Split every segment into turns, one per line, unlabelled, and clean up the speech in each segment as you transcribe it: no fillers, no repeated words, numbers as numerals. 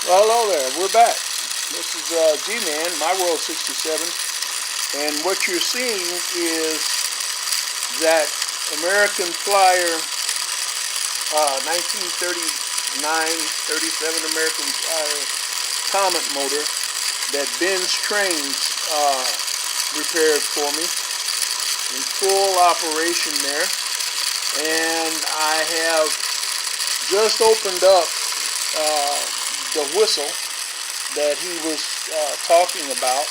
Well, hello there. We're back. This is G-Man, My World 67, and what you're seeing is that American Flyer 1937 American Flyer Comet motor that Ben's Trains repaired for me in full operation there, and I have just opened up the whistle that he was talking about,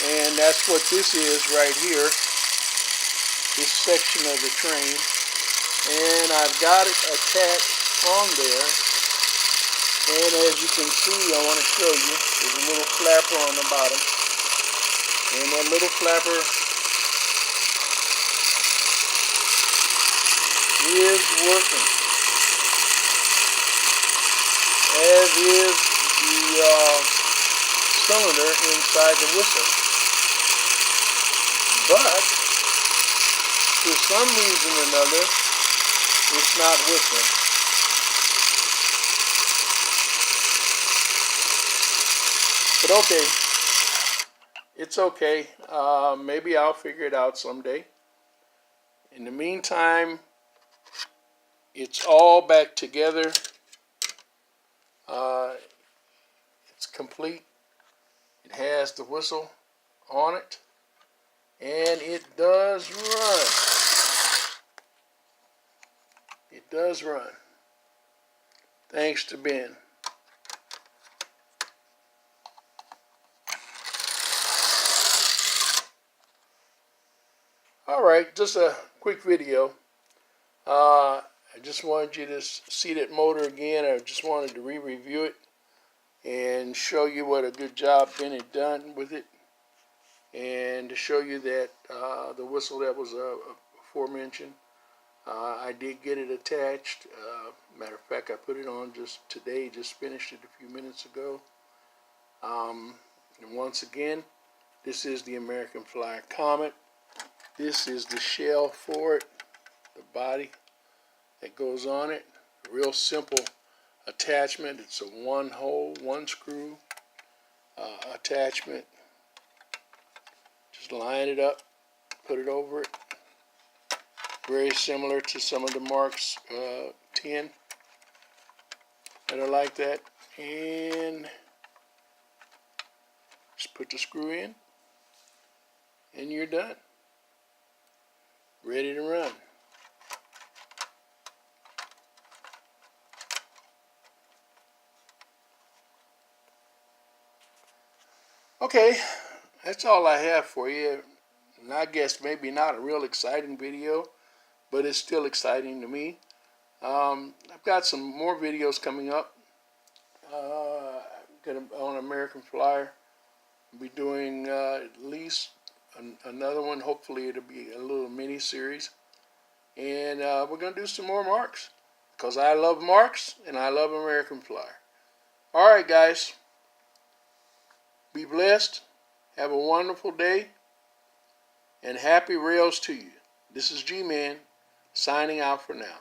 and that's what this is right here, this section of the train, and I've got it attached on there, and as you can see, I want to show you, there's a little flapper on the bottom, and that little flapper is working, as is the cylinder inside the whistle. But for some reason or another, it's not whistling. But okay, it's okay. Maybe I'll figure it out someday. In the meantime, it's all back together. It's complete. It has the whistle on it, and it does run. It does run, thanks to Ben. Alright, just a quick video. I just wanted you to see that motor again. I just wanted to re-review it and show you what a good job Ben had done with it, and to show you that the whistle that was aforementioned, I did get it attached. Matter of fact, I put it on just today, just finished it a few minutes ago. And once again, this is the American Flyer Comet. This is the shell for it, the body that goes on it. Real simple attachment. It's a one hole, one screw attachment. Just line it up, put it over it. Very similar to some of the Marks 10 that are like that. And just put the screw in, and you're done. Ready to run. Okay, that's all I have for you. And I guess maybe not a real exciting video, but it's still exciting to me. I've got some more videos coming up. On American Flyer, I'll be doing at least another one. Hopefully it'll be a little mini series. And we're going to do some more Marks, because I love Marks and I love American Flyer. Alright guys, be blessed, have a wonderful day, and happy rails to you. This is G-Man, signing out for now.